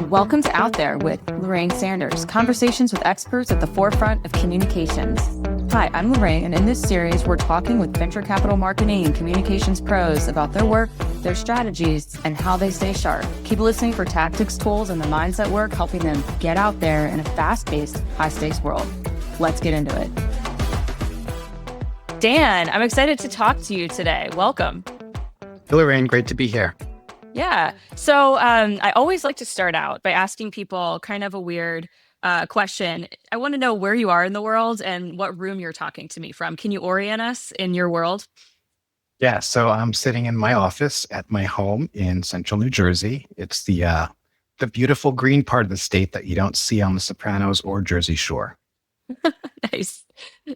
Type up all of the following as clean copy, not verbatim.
Welcome to Out There with Lorraine Sanders, conversations with experts at the forefront of communications. Hi, I'm Lorraine, and in this series, we're talking with venture capital marketing and communications pros about their work, their strategies, and how they stay sharp. Keep listening for tactics, tools, and the mindset work helping them get out there in a fast-paced, high-stakes world. Let's get into it. Dan, I'm excited to talk to you today. Welcome. Hey, Lorraine, great to be here. Yeah. So I always like to start out by asking people kind of a weird question. I want to know where you are in the world and what room you're talking to me from. Can you orient us in your world? Yeah, so I'm sitting in my office at my home in central New Jersey. It's the beautiful green part of the state that you don't see on The Sopranos or Jersey Shore. Nice.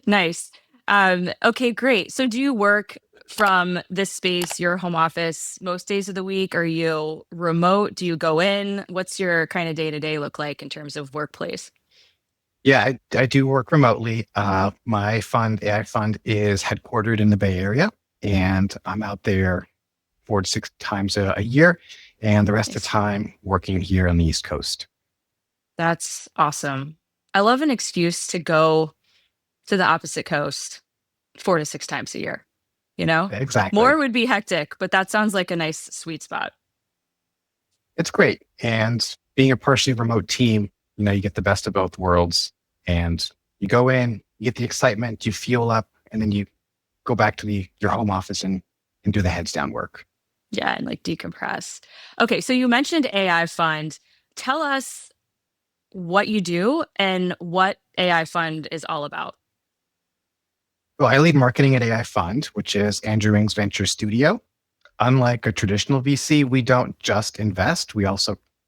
Nice. Okay, great. So do you work from this space, your home office, most days of the week? Are you remote? Do you go in? What's your kind of day-to-day look like in terms of workplace? Yeah, I do work remotely. My fund, AI fund, is headquartered in the Bay Area, and I'm out there 4 to 6 times a year, and the rest of the time working here on the East Coast. That's awesome. I love an excuse to go to the opposite coast 4 to 6 times a year. You know, Exactly. more would be hectic, but that sounds like a nice sweet spot. It's great. And being a partially remote team, you get the best of both worlds. And you go in, you get the excitement, you fuel up, and then you go back to your home office and do the heads down work. Yeah, and like decompress. Okay, so you mentioned AI Fund. Tell us what you do and what AI Fund is all about. Well, I lead marketing at AI Fund, which is Andrew Ng's venture studio. Unlike a traditional VC, we don't just invest.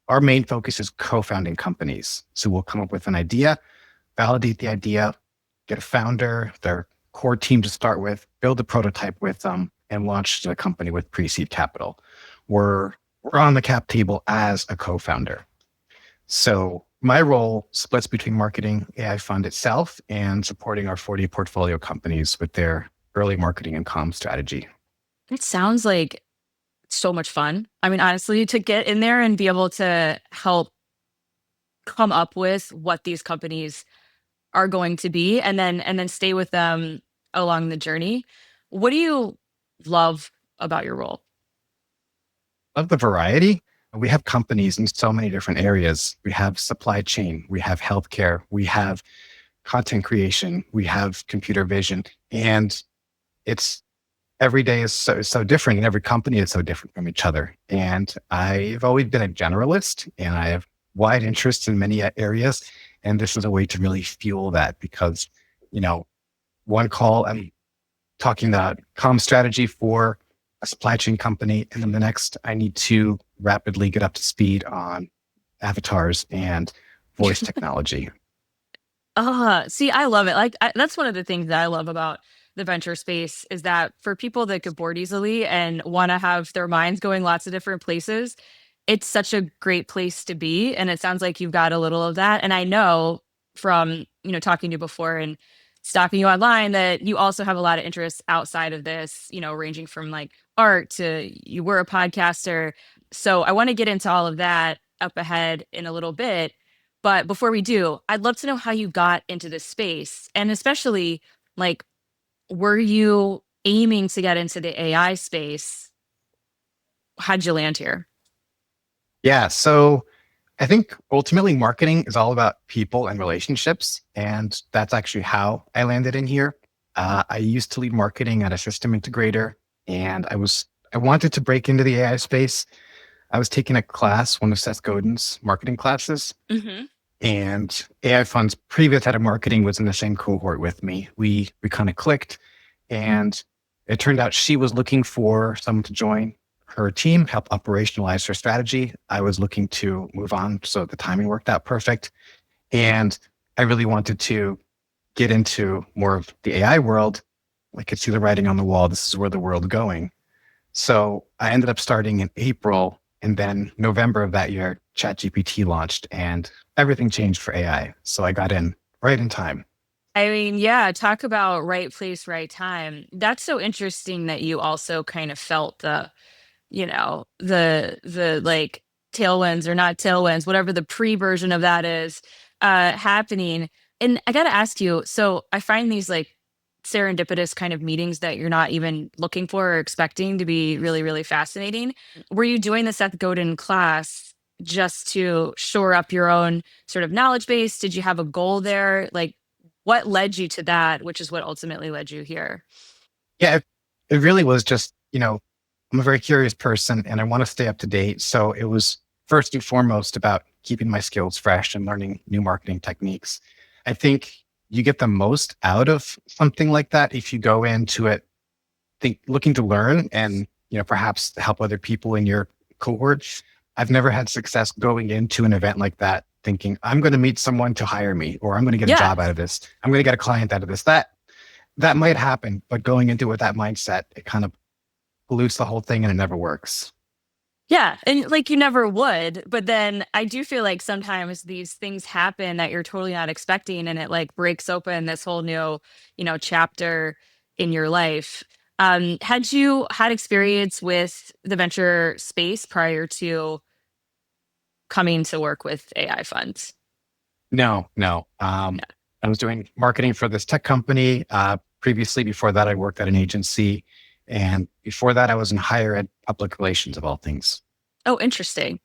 Our main focus is co-founding companies. So we'll come up with an idea, validate the idea, get a founder, their core team to start with, build a prototype with them, and launch the company with pre-seed capital. We're on the cap table as a co-founder. So my role splits between marketing AI Fund itself and supporting our 40 portfolio companies with their early marketing and comm strategy. It sounds like so much fun. I mean, honestly, to get in there and be able to help come up with what these companies are going to be and then stay with them along the journey. What do you love about your role? Love the variety. We have companies in so many different areas. We have supply chain, we have healthcare, we have content creation, we have computer vision, and every day is so different, and every company is so different from each other. And I've always been a generalist, and I have wide interests in many areas. And this is a way to really fuel that because, one call, I'm talking about comm strategy for a supply chain company. And then the next, I need to rapidly get up to speed on avatars and voice technology. See, I love it. That's one of the things that I love about the venture space is that for people that get bored easily and want to have their minds going lots of different places, it's such a great place to be. And it sounds like you've got a little of that. And I know from, talking to you before and stalking you online that you also have a lot of interests outside of this, ranging from like art to you were a podcaster. So I want to get into all of that up ahead in a little bit. But before we do, I'd love to know how you got into this space. And especially like, were you aiming to get into the AI space? How'd you land here? Yeah. So I think ultimately marketing is all about people and relationships. And that's actually how I landed in here. I used to lead marketing at a system integrator, and I wanted to break into the AI space. I was taking a class, one of Seth Godin's marketing classes, and AI Fund's previous head of marketing was in the same cohort with me. We kind of clicked, and it turned out she was looking for someone to join her team, help operationalize her strategy. I was looking to move on, so the timing worked out perfect. And I really wanted to get into more of the AI world. I could see the writing on the wall. This is where the world's going. So I ended up starting in April, and then November of that year, ChatGPT launched and everything changed for AI. So I got in right in time. I mean, yeah, talk about right place, right time. That's so interesting that you also kind of felt the like tailwinds or not tailwinds, whatever the pre version of that is, happening. And I got to ask you, so I find these like serendipitous kind of meetings that you're not even looking for or expecting to be really, really fascinating. Were you doing the Seth Godin class just to shore up your own sort of knowledge base? Did you have a goal there? Like, what led you to that, which is what ultimately led you here? Yeah, it really was just, I'm a very curious person and I want to stay up to date. So it was first and foremost about keeping my skills fresh and learning new marketing techniques. I think you get the most out of something like that if you go into it looking to learn and, perhaps help other people in your cohort. I've never had success going into an event like that thinking I'm going to meet someone to hire me or I'm going to get a Yeah. job out of this. I'm going to get a client out of this. That might happen, but going into it with that mindset, it kind of pollutes the whole thing and it never works. Yeah, and like you never would, but then I do feel like sometimes these things happen that you're totally not expecting and it like breaks open this whole new, chapter in your life. Had you had experience with the venture space prior to coming to work with AI funds? No, no. I was doing marketing for this tech company. Previously, before that, I worked at an agency. And before that, I was in higher ed public relations of all things. Oh, interesting.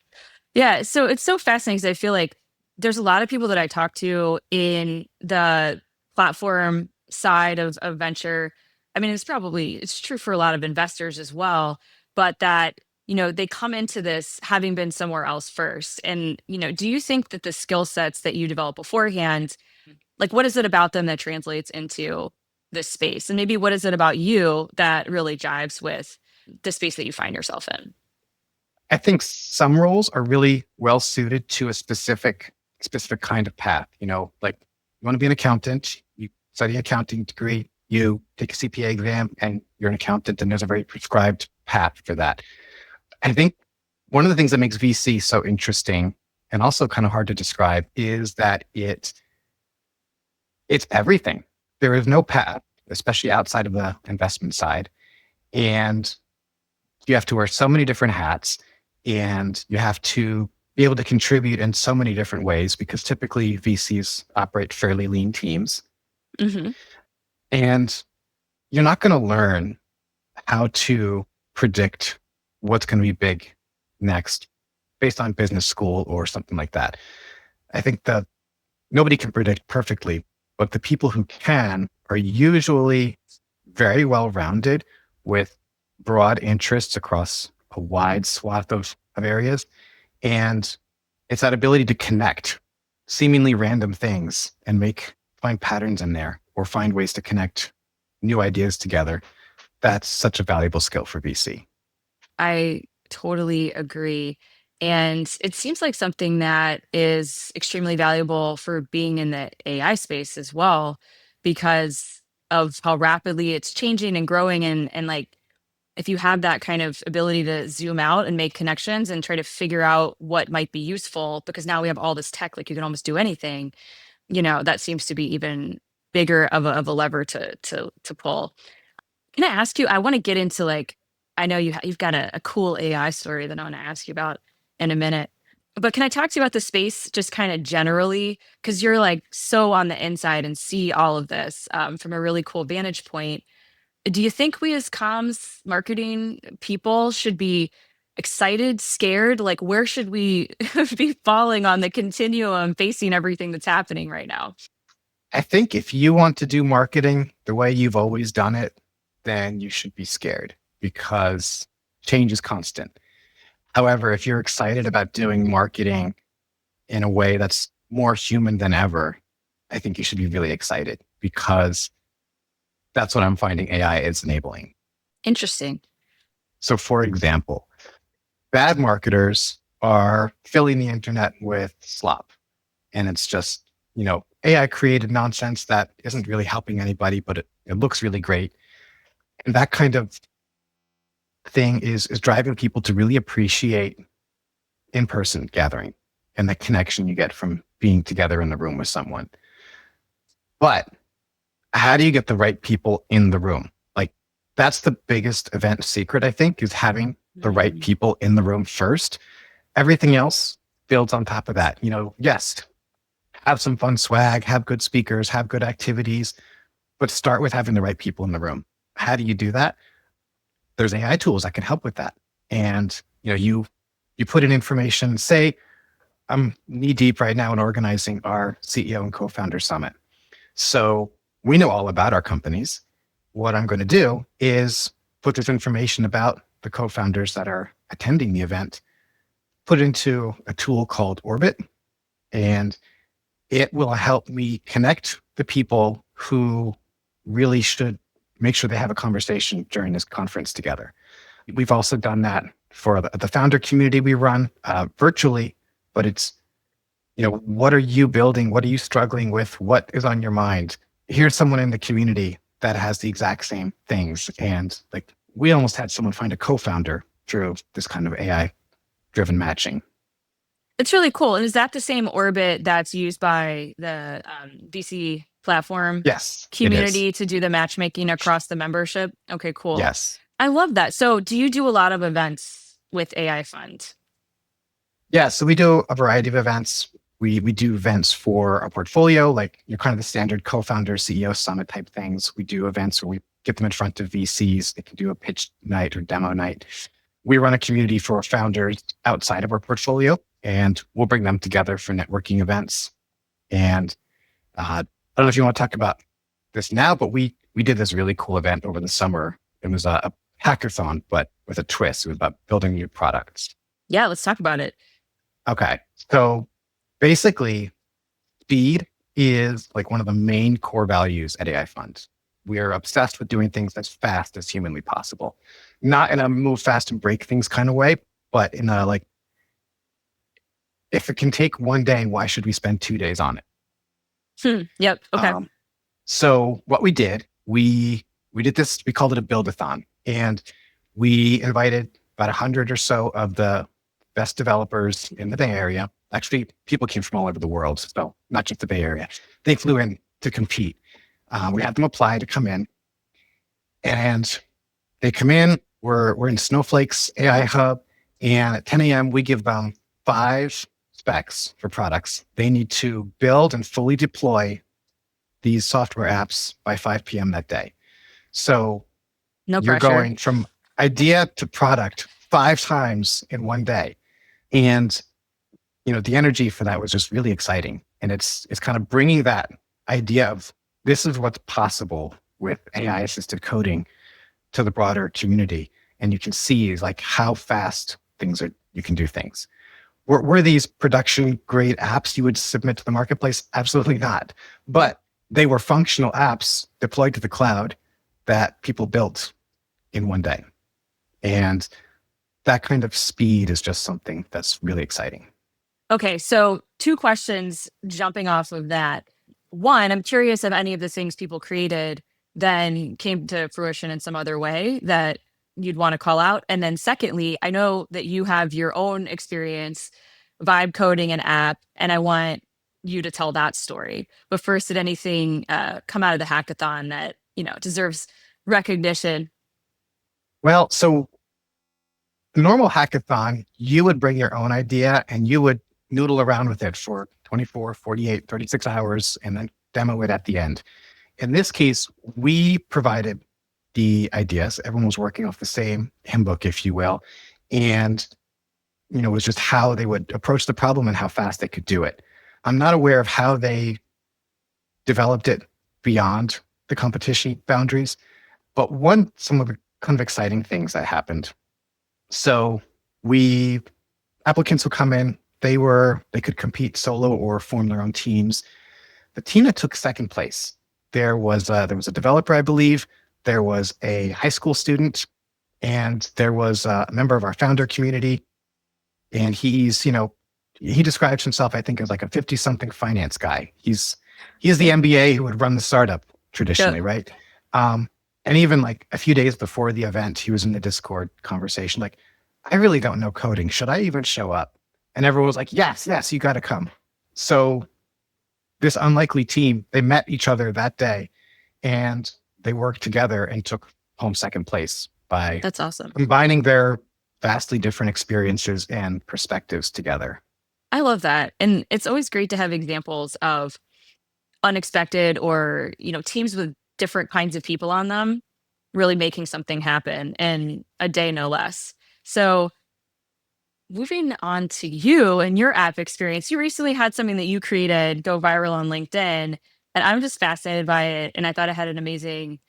Yeah, so it's so fascinating because I feel like there's a lot of people that I talk to in the platform side of venture. I mean, it's true for a lot of investors as well, but that, they come into this having been somewhere else first. And, do you think that the skill sets that you develop beforehand, like what is it about them that translates into this space? And maybe what is it about you that really jives with the space that you find yourself in? I think some roles are really well suited to a specific kind of path. Like you want to be an accountant, you study accounting degree, you take a CPA exam, and you're an accountant, and there's a very prescribed path for that. I think one of the things that makes VC so interesting and also kind of hard to describe is that it's everything. There is no path, especially outside of the investment side. And you have to wear so many different hats and you have to be able to contribute in so many different ways because typically VCs operate fairly lean teams. Hmm. And you're not going to learn how to predict what's going to be big next based on business school or something like that. I think that nobody can predict perfectly, but the people who can are usually very well rounded with broad interests across a wide swath of areas. And it's that ability to connect seemingly random things and find patterns in there or find ways to connect new ideas together. That's such a valuable skill for VC. I totally agree. And it seems like something that is extremely valuable for being in the AI space as well, because of how rapidly it's changing and growing. And like, if you have that kind of ability to zoom out and make connections and try to figure out what might be useful, because now we have all this tech, like you can almost do anything, that seems to be even bigger of a lever to pull. Can I ask you? I want to get into like I know you've got a cool AI story that I want to ask you about in a minute. But can I talk to you about the space just kind of generally? Because you're like so on the inside and see all of this from a really cool vantage point. Do you think we as comms marketing people should be excited, scared? Like, where should we be falling on the continuum facing everything that's happening right now? I think if you want to do marketing the way you've always done it, then you should be scared because change is constant. However, if you're excited about doing marketing in a way that's more human than ever, I think you should be really excited because that's what I'm finding AI is enabling. Interesting. So, for example, bad marketers are filling the internet with slop. And it's just, AI created nonsense that isn't really helping anybody, but it looks really great. And that kind of thing is driving people to really appreciate in-person gathering and the connection you get from being together in the room with someone. But how do you get the right people in the room? Like that's the biggest event secret, I think, is having the right Mm. people in the room first. Everything else builds on top of that. Yes, have some fun swag, have good speakers, have good activities, but start with having the right people in the room. How do you do that? There's AI tools that can help with that. And you put in information, say I'm knee deep right now in organizing our CEO and co-founder summit. So we know all about our companies. What I'm going to do is put this information about the co-founders that are attending the event, put into a tool called Orbit, and it will help me connect the people who really should make sure they have a conversation during this conference together. We've also done that for the founder community we run virtually, but it's, what are you building? What are you struggling with? What is on your mind? Here's someone in the community that has the exact same things. And like, we almost had someone find a co-founder through this kind of AI driven matching. It's really cool. And is that the same Orbit that's used by the VC platform Yes, it is. community to do the matchmaking across the membership? Okay, cool. Yes. I love that. So do you do a lot of events with AI Fund? Yeah. So we do a variety of events. We do events for a portfolio, like kind of the standard co-founder CEO summit type things. We do events where we get them in front of VCs. They can do a pitch night or demo night. We run a community for founders outside of our portfolio, and we'll bring them together for networking events. And I don't know if you want to talk about this now, but we did this really cool event over the summer. It was a hackathon, but with a twist. It was about building new products. Yeah, let's talk about it. Okay. So basically, speed is like one of the main core values at AI Fund. We are obsessed with doing things as fast as humanly possible. Not in a move fast and break things kind of way, but in a like, if it can take one day, why should we spend 2 days on it? Yep. Okay. So what we did, we did this, we called it a build-a-thon, and we invited about 100 or so of the best developers in the Bay Area. Actually, people came from all over the world, so not just the Bay Area. They flew in to compete. We had them apply to come in, and they come in. We're in Snowflake's AI hub, and at 10 a.m. we give them 5 specs for products. They need to build and fully deploy these software apps by 5 p.m. that day. So No you're pressure. going from idea to product 5 times in one day. And, the energy for that was just really exciting. And it's kind of bringing that idea of this is what's possible with AI assisted coding to the broader community. And you can see like how fast you can do things. Were these production grade apps you would submit to the marketplace? Absolutely not. But they were functional apps deployed to the cloud that people built in one day. And that kind of speed is just something that's really exciting. Okay, so 2 questions jumping off of that. One, I'm curious if any of the things people created then came to fruition in some other way that you'd want to call out. And then secondly, I know that you have your own experience vibe coding an app, and I want you to tell that story. But first, did anything come out of the hackathon that, deserves recognition? Well, so the normal hackathon, you would bring your own idea and you would noodle around with it for 24, 48, 36 hours and then demo it at the end. In this case, we provided the ideas. Everyone was working off the same hymn book, if you will. And, it was just how they would approach the problem and how fast they could do it. I'm not aware of how they developed it beyond the competition boundaries, but some of the kind of exciting things that happened. So applicants would come in, they could compete solo or form their own teams. The team that took second place, there was a developer, I believe, there was a high school student, and there was a member of our founder community. And he describes himself, I think, as like a 50-something finance guy. He's the MBA who would run the startup traditionally, right? And even like a few days before the event, he was in the Discord conversation, like, I really don't know coding. Should I even show up? And everyone was like, yes, you got to come. So this unlikely team, they met each other that day and they worked together and took home second place by That's awesome. combining their vastly different experiences and perspectives together. I love that. And it's always great to have examples of unexpected or, teams with different kinds of people on them really making something happen in a day, no less. So, moving on to you and your app experience, you recently had something that you created go viral on LinkedIn, and I'm just fascinated by it. And I thought it had an amazing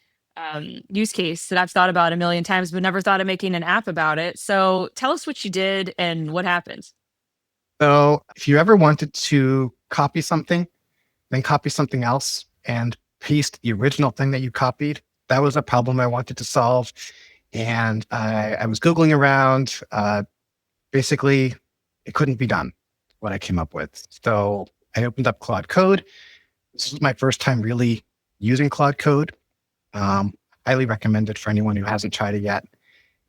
use case that I've thought about a million times, but never thought of making an app about it. So, tell us what you did and what happened. So if you ever wanted to copy something, then copy something else and paste the original thing that you copied, that was a problem I wanted to solve. And I was Googling around. Basically, it couldn't be done, what I came up with. So I opened up Claude Code. This is my first time really using Claude Code. Highly recommended for anyone who hasn't tried it yet.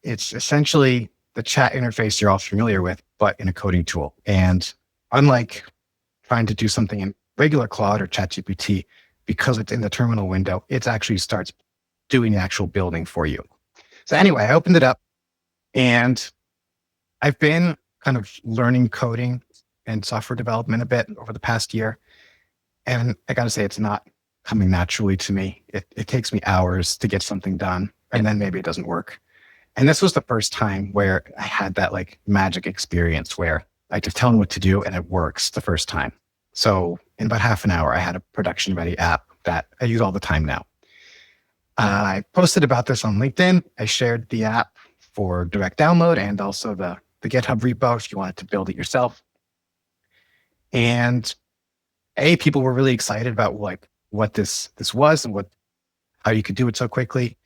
It's essentially the chat interface you're all familiar with, but in a coding tool. And unlike trying to do something in regular Claude or ChatGPT, because it's in the terminal window, it actually starts doing the actual building for you. So anyway, I opened it up and I've been kind of learning coding and software development a bit over the past year. And I got to say, it's not coming naturally to me. It takes me hours to get something done, and then maybe it doesn't work. And this was the first time where I had that like magic experience where I just tell them what to do and it works the first time. So in about half an hour, I had a production ready app that I use all the time now. I posted about this on LinkedIn. I shared the app for direct download and also the GitHub repo if you wanted to build it yourself. And people were really excited about like what this was and how you could do it so quickly.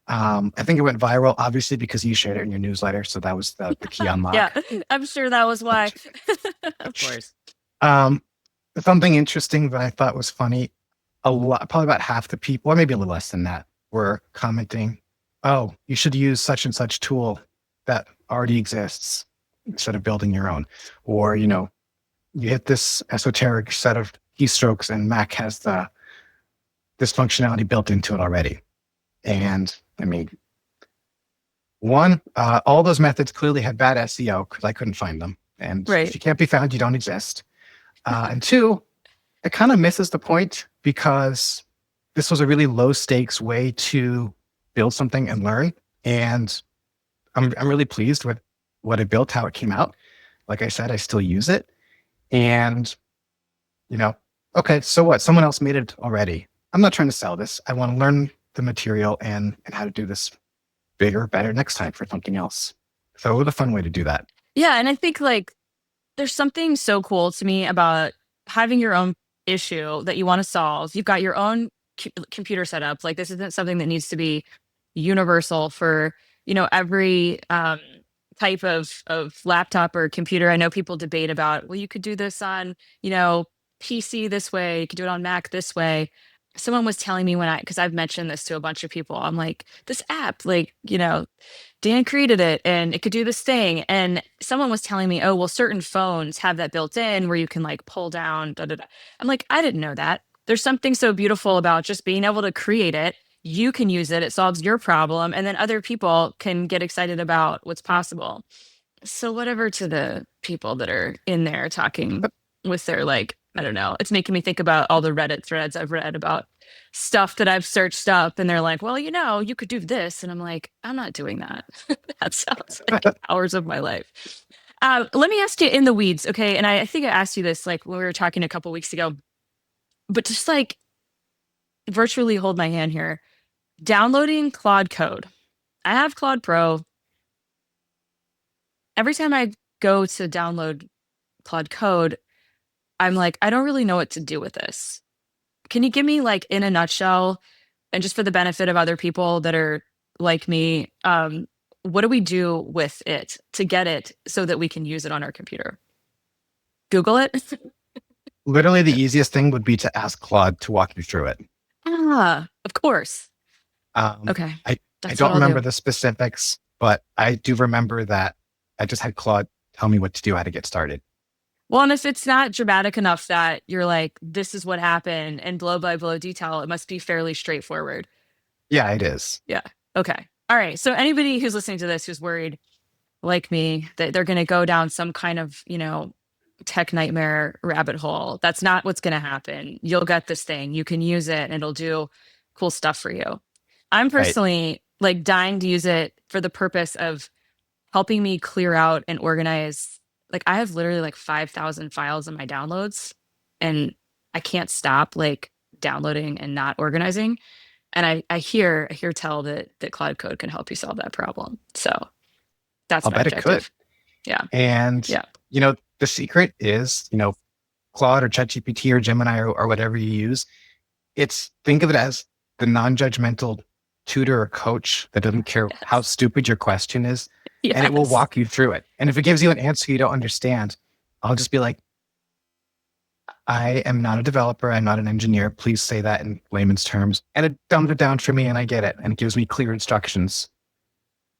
I think it went viral, obviously, because you shared it in your newsletter. So that was the key unlock. Yeah, I'm sure that was why. Of course. Something interesting that I thought was funny, probably about half the people, or maybe a little less than that, were commenting, oh, you should use such and such tool that already exists instead of building your own. Or, you hit this esoteric set of keystrokes and Mac has this functionality built into it already. And I mean, one, all those methods clearly had bad SEO because I couldn't find them. And Right. if you can't be found, you don't exist. And two, it kind of misses the point because this was a really low stakes way to build something and learn. And I'm really pleased with what I built, how it came out. Like I said, I still use it. And, okay, so what? Someone else made it already. I'm not trying to sell this. I want to learn the material and how to do this bigger, better next time for something else. So it was a fun way to do that. Yeah, and I think like there's something so cool to me about having your own issue that you want to solve. You've got your own computer setup. Like this isn't something that needs to be universal for every type of laptop or computer. I know people debate about, well, you could do this on PC this way, you could do it on Mac this way. Someone was telling me because I've mentioned this to a bunch of people, I'm like, this app, like, Dan created it and it could do this thing. And someone was telling me, oh, well, certain phones have that built in where you can like pull down, da, da, da. I'm like, I didn't know that. There's something so beautiful about just being able to create it. You can use it, it solves your problem, and then other people can get excited about what's possible. So, whatever to the people that are in there talking with their, like, I don't know, it's making me think about all the Reddit threads I've read about stuff that I've searched up, and they're like, well, you could do this. And I'm like, I'm not doing that. That sounds like hours of my life. Let me ask you in the weeds, okay? And I think I asked you this like when we were talking a couple weeks ago, but just like virtually hold my hand here. Downloading Claude Code. I have Claude Pro. Every time I go to download Claude Code, I'm like, I don't really know what to do with this. Can you give me like in a nutshell, and just for the benefit of other people that are like me, what do we do with it to get it so that we can use it on our computer? Google it? Literally the easiest thing would be to ask Claude to walk you through it. Of course. Okay. I That's don't what I'll remember do. the specifics, but I do remember that I just had Claude tell me what to do, how to get started. Well, and if it's not dramatic enough that you're like, this is what happened and blow by blow detail, it must be fairly straightforward. Yeah, it is. Yeah. Okay. All right. So anybody who's listening to this who's worried, like me, that they're going to go down some kind of, tech nightmare rabbit hole, that's not what's going to happen. You'll get this thing, you can use it, and it'll do cool stuff for you. I'm Right. personally like dying to use it for the purpose of helping me clear out and organize. Like I have literally like 5,000 files in my downloads and I can't stop like downloading and not organizing. And I hear tell that Cloud Code can help you solve that problem. So that's I'll my bet it could. objective. Yeah. And, Yeah. the secret is, Claude or ChatGPT or Gemini or whatever you use, think of it as the non-judgmental tutor or coach that doesn't care how Yes. stupid your question is, and it will Yes. walk you through it. And if it gives you an answer you don't understand, I'll just be like, I am not a developer. I'm not an engineer. Please say that in layman's terms. And it dumbs it down for me and I get it. And it gives me clear instructions.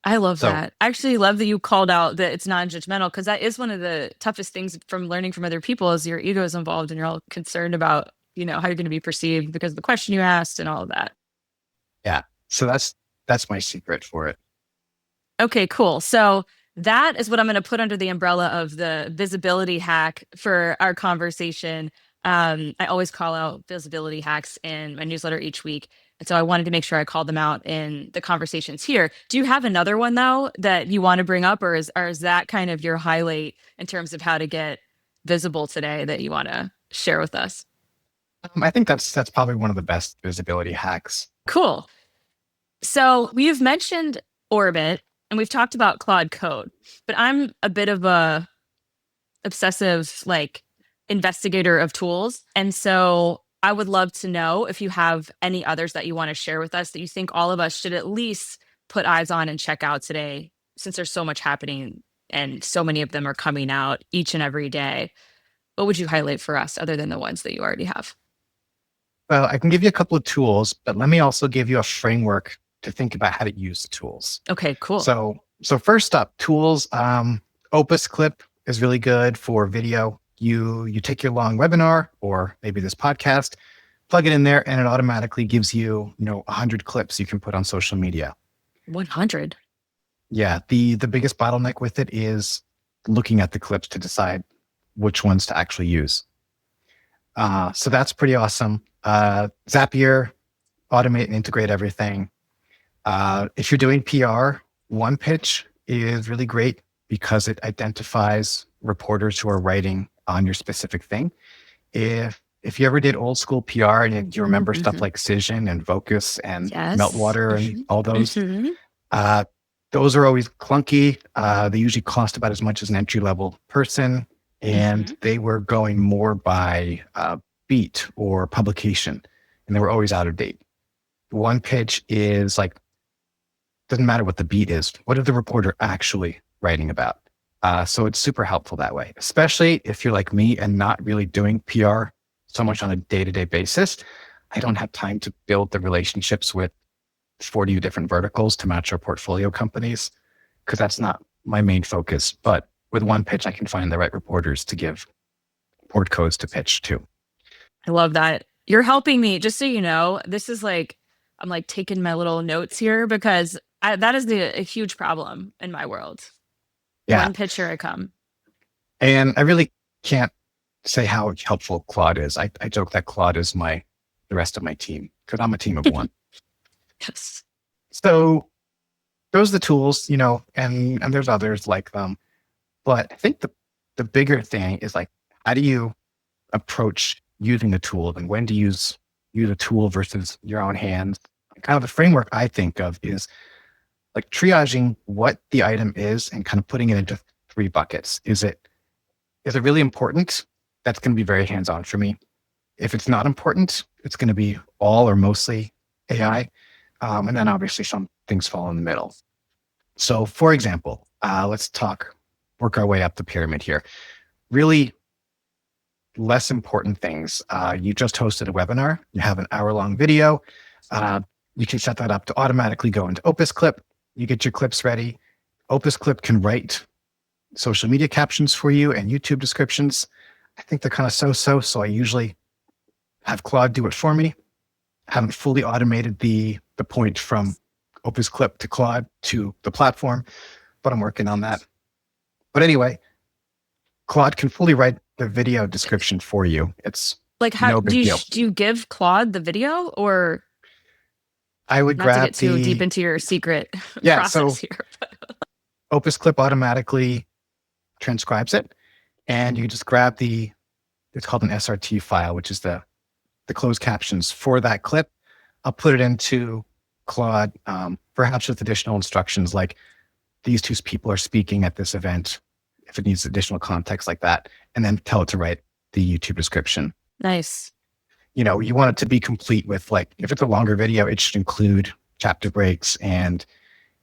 I love So that. I actually love that you called out that it's non-judgmental because that is one of the toughest things from learning from other people is your ego is involved and you're all concerned about, how you're going to be perceived because of the question you asked and all of that. yeah. So that's my secret for it. Okay, cool. So that is what I'm going to put under the umbrella of the visibility hack for our conversation. I always call out visibility hacks in my newsletter each week. And so I wanted to make sure I called them out in the conversations here. Do you have another one though that you want to bring up, or is that kind of your highlight in terms of how to get visible today that you want to share with us? I think that's probably one of the best visibility hacks. Cool. So we've mentioned Orbit and we've talked about Claude Code, but I'm a bit of a obsessive like investigator of tools. And so I would love to know if you have any others that you want to share with us that you think all of us should at least put eyes on and check out today, since there's so much happening and so many of them are coming out each and every day. What would you highlight for us other than the ones that you already have? Well, I can give you a couple of tools, but let me also give you a framework to think about how to use the tools. Okay, cool. So first up, tools. Opus Clip is really good for video. You take your long webinar or maybe this podcast, plug it in there, and it automatically gives you 100 clips you can put on social media. 100. Yeah, the biggest bottleneck with it is looking at the clips to decide which ones to actually use. So that's pretty awesome. Zapier, automate and integrate everything. If you're doing PR, One Pitch is really great because it identifies reporters who are writing on your specific thing. If you ever did old school PR and you remember stuff like Cision and Vocus and Yes. Meltwater and all those, Mhm. those are always clunky. They usually cost about as much as an entry level person, and they were going more by beat or publication, and they were always out of date. One Pitch is like, doesn't matter what the beat is. What is the reporter actually writing about? So it's super helpful that way, especially if you're like me and not really doing PR so much on a day-to-day basis. I don't have time to build the relationships with 40 different verticals to match our portfolio companies because that's not my main focus. But with One Pitch, I can find the right reporters to give port codes to pitch to. I love that. You're helping me. Just so you know, this is like, I'm like taking my little notes here because that is a huge problem in my world. Yeah. One pitcher I come. And I really can't say how helpful Claude is. I joke that Claude is the rest of my team because I'm a team of one. Yes. So those are the tools, and there's others like them. But I think the bigger thing is like, how do you approach using the tool and when to use a tool versus your own hands? Kind of the framework I think of is like triaging what the item is and kind of putting it into 3 buckets. Is it really important? That's going to be very hands-on for me. If it's not important, it's going to be all or mostly AI. And then obviously some things fall in the middle. So for example, let's work our way up the pyramid here. Really less important things. You just hosted a webinar. You have an hour-long video. You can set that up to automatically go into Opus Clip. You get your clips ready. Opus Clip can write social media captions for you and YouTube descriptions. I think they're kind of so I usually have Claude do it for me. Haven't fully automated the point from Opus Clip to Claude to the platform, but I'm working on that. But anyway, Claude can fully write the video description for you. It's Like, how no big deal. do you give Claude the video, or I would not to grab get too deep into your secret process here? Opus Clip automatically transcribes it, and you just grab it's called an SRT file, which is the closed captions for that clip. I'll put it into Claude, perhaps with additional instructions like these two people are speaking at this event, if it needs additional context like that, and then tell it to write the YouTube description. Nice. You want it to be complete with, like, if it's a longer video, it should include chapter breaks and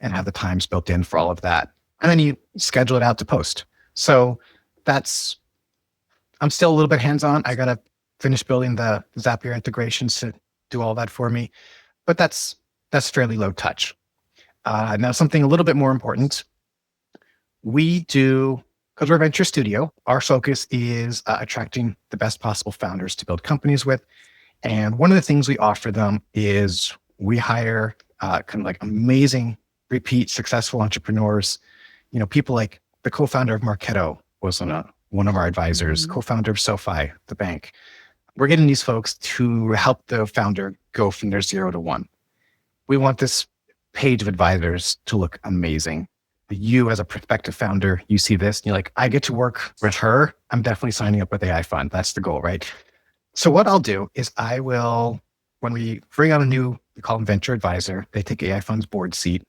have the times built in for all of that. And then you schedule it out to post. So I'm still a little bit hands-on. I got to finish building the Zapier integrations to do all that for me, but that's fairly low touch. Now, something a little bit more important. Because we're a venture studio, our focus is attracting the best possible founders to build companies with. And one of the things we offer them is we hire kind of like amazing, repeat, successful entrepreneurs. People like the co-founder of Marketo was one of our advisors, co-founder of SoFi, the bank. We're getting these folks to help the founder go from their 0 to 1. We want this page of advisors to look amazing. You as a prospective founder, you see this and you're like, I get to work with her. I'm definitely signing up with AI Fund. That's the goal, right? So what I'll do is when we bring on we call them venture advisor, they take AI Fund's board seat.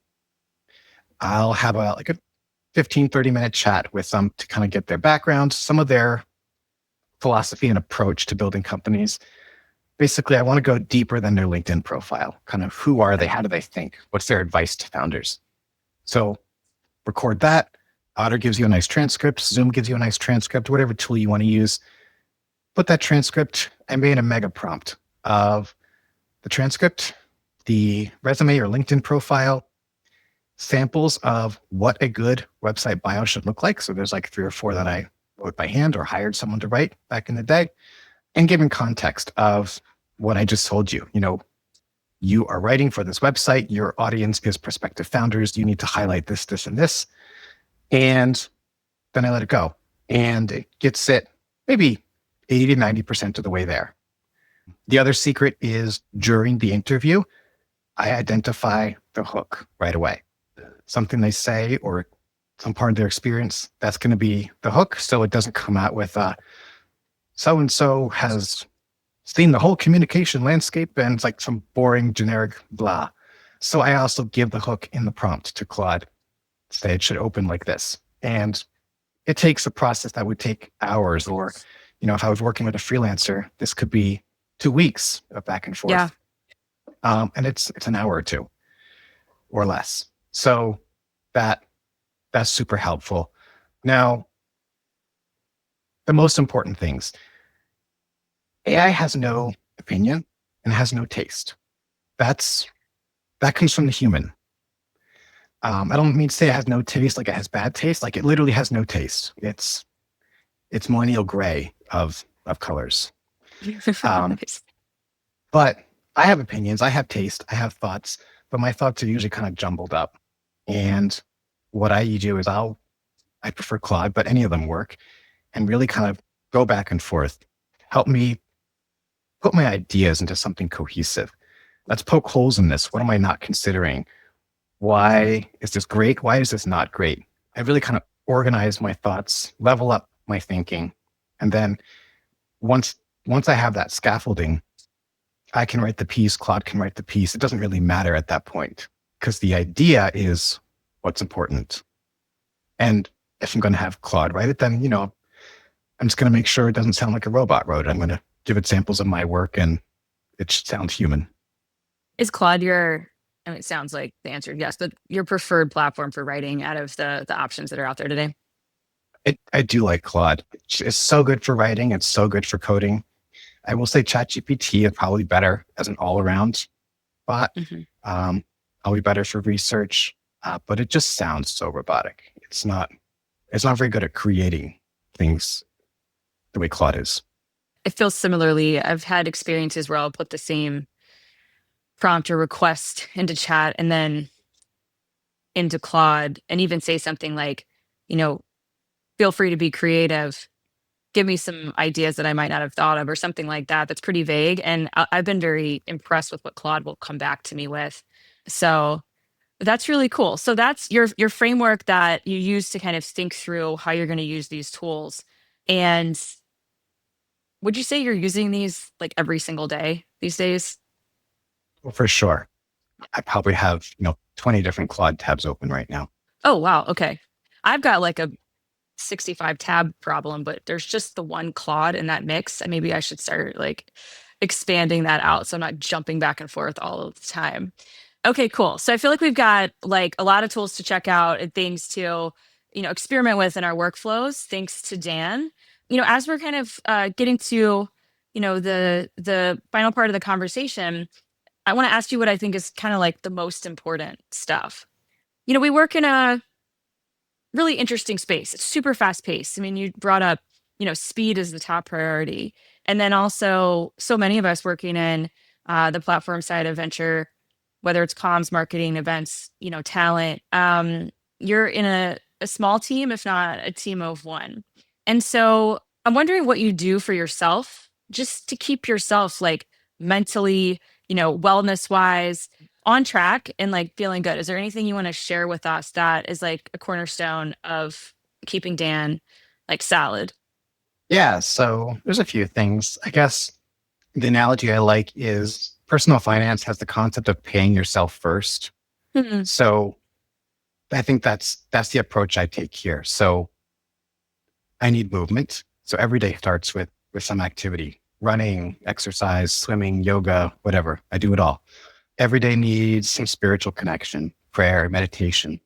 I'll have a 15, 30-minute chat with them to kind of get their background, some of their philosophy and approach to building companies. Basically, I want to go deeper than their LinkedIn profile. Kind of who are they? How do they think? What's their advice to founders? So record that. Otter gives you a nice transcript. Zoom gives you a nice transcript, whatever tool you want to use. Put that transcript. I made a mega prompt of the transcript, the resume or LinkedIn profile, samples of what a good website bio should look like. So there's like 3 or 4 that I wrote by hand or hired someone to write back in the day, and giving context of what I just told you. You are writing for this website. Your audience is prospective founders. You need to highlight this, this, and this. And then I let it go. And it gets it maybe 80 to 90% of the way there. The other secret is during the interview, I identify the hook right away. Something they say or some part of their experience, that's going to be the hook. So it doesn't come out with so-and-so has seen the whole communication landscape and it's like some boring generic blah. So I also give the hook in the prompt to Claude. Say it should open like this. And it takes a process that would take hours, or, if I was working with a freelancer, this could be 2 weeks of back and forth. Yeah. And it's an hour or 2 or less. So that's super helpful. Now, the most important things. AI has no opinion and has no taste. That comes from the human. I don't mean to say it has no taste like it has bad taste. Like, it literally has no taste. It's millennial gray of colors. Nice. But I have opinions. I have taste. I have thoughts. But my thoughts are usually kind of jumbled up. And what I do is I prefer Claude, but any of them work, and really kind of go back and forth. Help me put my ideas into something cohesive. Let's poke holes in this. What am I not considering? Why is this great? Why is this not great? I really kind of organize my thoughts, level up my thinking. And then once I have that scaffolding, I can write the piece, Claude can write the piece. It doesn't really matter at that point, because the idea is what's important. And if I'm going to have Claude write it, then, I'm just going to make sure it doesn't sound like a robot wrote it. I'm going to give it samples of my work and it should sound human. Is Claude it sounds like the answer is yes, but your preferred platform for writing out of the options that are out there today? I do like Claude. It's so good for writing. It's so good for coding. I will say ChatGPT is probably better as an all-around bot. Probably better for research, but it just sounds so robotic. It's not It's not very good at creating things the way Claude is. It feels similarly. I've had experiences where I'll put the same prompt or request into chat and then into Claude and even say something like, you know, feel free to be creative. Give me some ideas that I might not have thought of or something like that. That's pretty vague. And I've been very impressed with what Claude will come back to me with. So that's really cool. So that's your framework that you use to kind of think through how you're going to use these tools. And would you say you're using these like every single day these days? Well, for sure. I probably have, 20 different Claude tabs open right now. Oh, wow. Okay. I've got like a 65 tab problem, but there's just the one Claude in that mix. And maybe I should start like expanding that out so I'm not jumping back and forth all of the time. Okay, cool. So I feel like we've got like a lot of tools to check out and things to, experiment with in our workflows, thanks to Dan. As we're kind of getting to, the final part of the conversation, I want to ask you what I think is kind of like the most important stuff. We work in a really interesting space. It's super fast paced. I mean, you brought up, speed is the top priority. And then also, so many of us working in the platform side of venture, whether it's comms, marketing, events, talent, you're in a small team, if not a team of one. And so I'm wondering what you do for yourself just to keep yourself like mentally, wellness wise on track and like feeling good. Is there anything you want to share with us that is like a cornerstone of keeping Dan like solid? Yeah, so there's a few things. I guess the analogy I like is personal finance has the concept of paying yourself first. Hmm. So I think that's the approach I take here. So I need movement. So every day starts with some activity, running, exercise, swimming, yoga, whatever. I do it all. Every day needs some spiritual connection, prayer, meditation.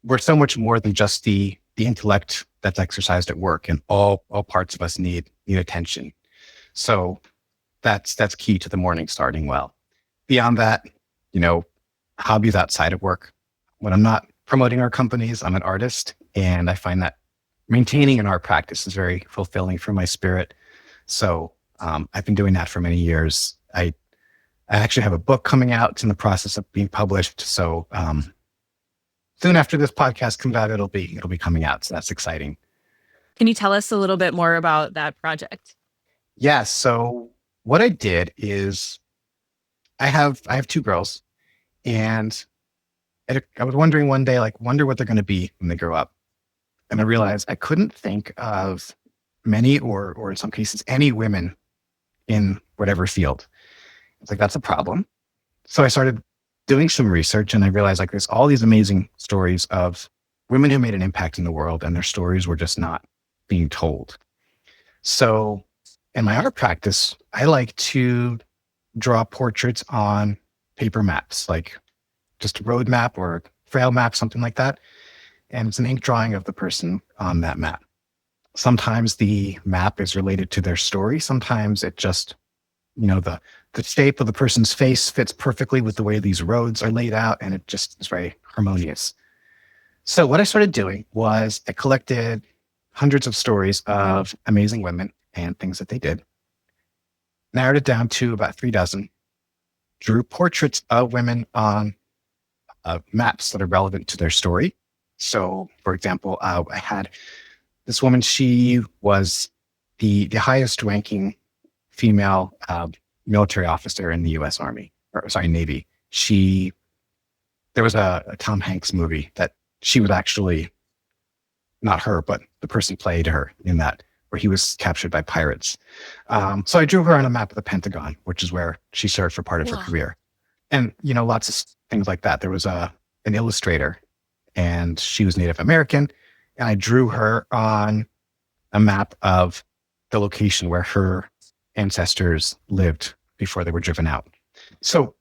We're so much more than just the intellect that's exercised at work, and all parts of us need attention. So that's key to the morning starting well. Beyond that, hobbies outside of work. When I'm not promoting our companies, I'm an artist, and I find that maintaining an art practice is very fulfilling for my spirit. So I've been doing that for many years. I actually have a book coming out. It's in the process of being published. So soon after this podcast comes out, it'll be coming out. So that's exciting. Can you tell us a little bit more about that project? Yeah. So what I did is I have two girls, and I was wondering one day, like, wonder what they're going to be when they grow up. And I realized I couldn't think of many or in some cases, any women in whatever field. It's like, that's a problem. So I started doing some research, and I realized like there's all these amazing stories of women who made an impact in the world, and their stories were just not being told. So in my art practice, I like to draw portraits on paper maps, like just a road map or a trail map, something like that. And it's an ink drawing of the person on that map. Sometimes the map is related to their story. Sometimes it just, the shape of the person's face fits perfectly with the way these roads are laid out, and it just is very harmonious. So what I started doing was I collected hundreds of stories of amazing women and things that they did, narrowed it down to about 3 dozen, drew portraits of women on maps that are relevant to their story. So, for example, I had this woman. She was the highest ranking female military officer in the U.S. Army, Navy. There was a Tom Hanks movie that she was actually, not her, but the person played her in that, where he was captured by pirates. So I drew her on a map of the Pentagon, which is where she served for part of her career. And, lots of things like that. There was an illustrator, and she was Native American. And I drew her on a map of the location where her ancestors lived before they were driven out. So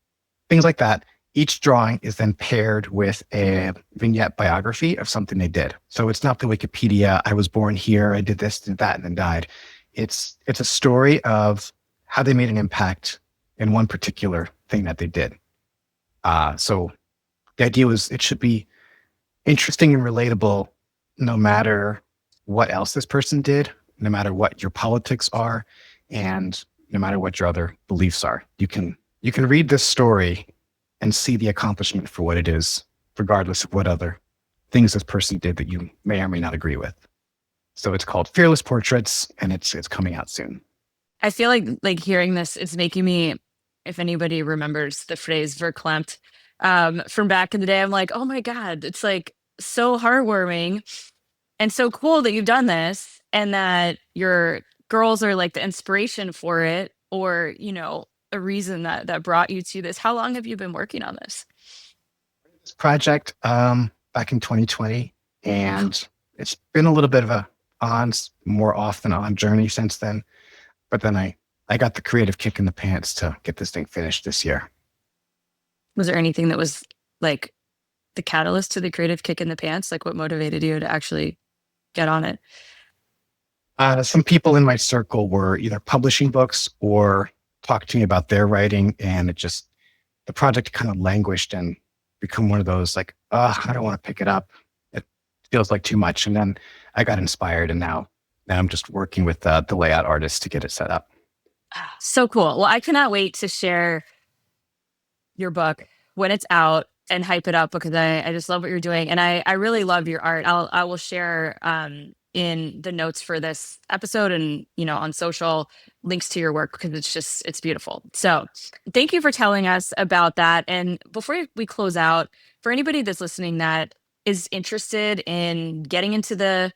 things like that. Each drawing is then paired with a vignette biography of something they did. So it's not the Wikipedia, I was born here, I did this, did that, and then died. It's a story of how they made an impact in one particular thing that they did. So the idea was it should be interesting and relatable no matter what else this person did, no matter what your politics are, and no matter what your other beliefs are, you can read this story and see the accomplishment for what it is, regardless of what other things this person did that you may or may not agree with. So it's called Fearless Portraits, and it's coming out soon. I feel like hearing this is making me, if anybody remembers the phrase verklempt from back in the day, I'm like, oh my God, it's like so heartwarming and so cool that you've done this and that your girls are like the inspiration for it or, a reason that brought you to this. How long have you been working on this? This project back in 2020, and it's been a little bit of a more off than on journey since then. But then I got the creative kick in the pants to get this thing finished this year. Was there anything that was like the catalyst to the creative kick in the pants? Like what motivated you to actually get on it? Some people in my circle were either publishing books or talked to me about their writing, and the project kind of languished and become one of those like, I don't want to pick it up. It feels like too much. And then I got inspired, and now I'm just working with the layout artist to get it set up. So cool. Well, I cannot wait to share your book when it's out and hype it up because I just love what you're doing. And I really love your art. I will share in the notes for this episode and, on social links to your work because it's beautiful. So thank you for telling us about that. And before we close out, for anybody that's listening that is interested in getting into the,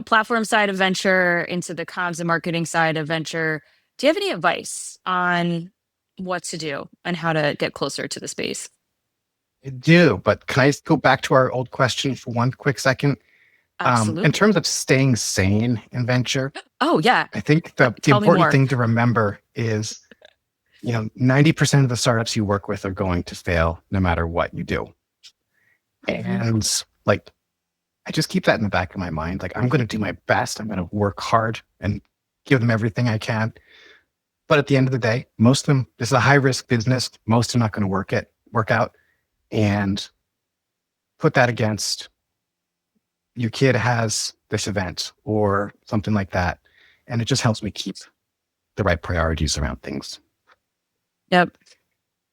platform side of venture, into the comms and marketing side of venture, do you have any advice on what to do and how to get closer to the space? I do, but can I go back to our old question for one quick second? Absolutely. In terms of staying sane in venture, Oh, yeah. I think the Tell me important more. thing to remember is, 90% of the startups you work with are going to fail no matter what you do. And like, I just keep that in the back of my mind. Like, I'm going to do my best. I'm going to work hard and give them everything I can. But at the end of the day, most of them, this is a high risk business. Most are not going to work out. And put that against your kid has this event or something like that. And it just helps me keep the right priorities around things. Yep.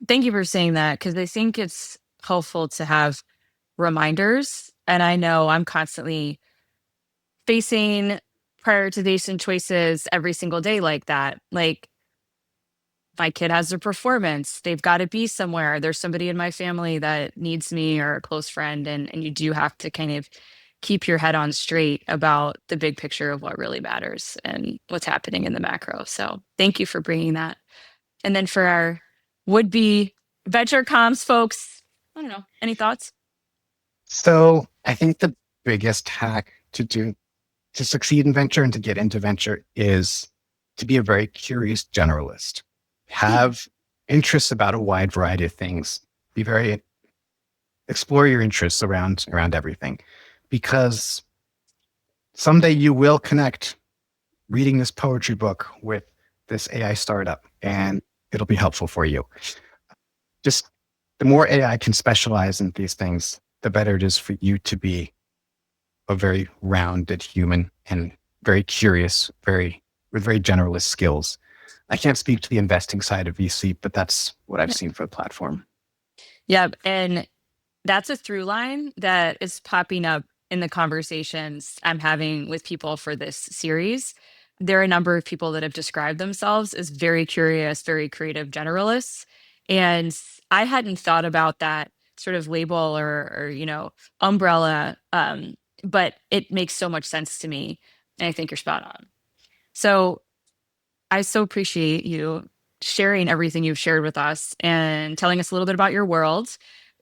Thank you for saying that because I think it's helpful to have reminders. And I know I'm constantly facing prioritization choices every single day like that. Like my kid has a performance, they've got to be somewhere. There's somebody in my family that needs me or a close friend. And you do have to kind of keep your head on straight about the big picture of what really matters and what's happening in the macro. So thank you for bringing that. And then for our would-be venture comms folks, I don't know, any thoughts? So I think the biggest hack to succeed in venture and to get into venture is to be a very curious generalist. Have interests about a wide variety of things. Explore your interests around everything, because someday you will connect reading this poetry book with this AI startup, and it'll be helpful for you. Just the more AI can specialize in these things, the better it is for you to be a very rounded human and very curious, with very generalist skills. I can't speak to the investing side of VC, but that's what I've seen for the platform. Yeah. And that's a through line that is popping up in the conversations I'm having with people for this series. There are a number of people that have described themselves as very curious, very creative generalists. And I hadn't thought about that sort of label or umbrella, but it makes so much sense to me. And I think you're spot on. So I so appreciate you sharing everything you've shared with us and telling us a little bit about your world.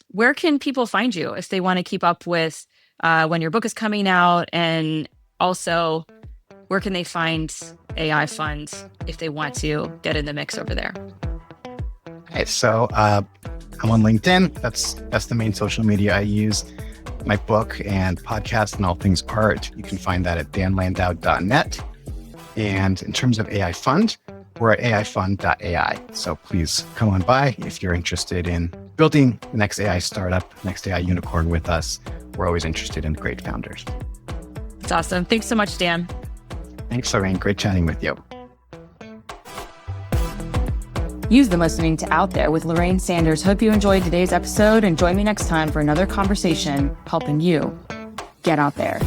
Where can people find you if they want to keep up with when your book is coming out? And also, where can they find AI Fund if they want to get in the mix over there? Okay, so I'm on LinkedIn. That's the main social media I use. My book and podcast and all things art, you can find that at danlandau.net. And in terms of AI Fund, we're at aifund.ai. So please come on by if you're interested in building the next AI startup, next AI unicorn with us. We're always interested in great founders. It's awesome. Thanks so much, Dan. Thanks, Lorraine. Great chatting with you. You've been listening to Out There with Lorraine Sanders. Hope you enjoyed today's episode and join me next time for another conversation helping you get out there.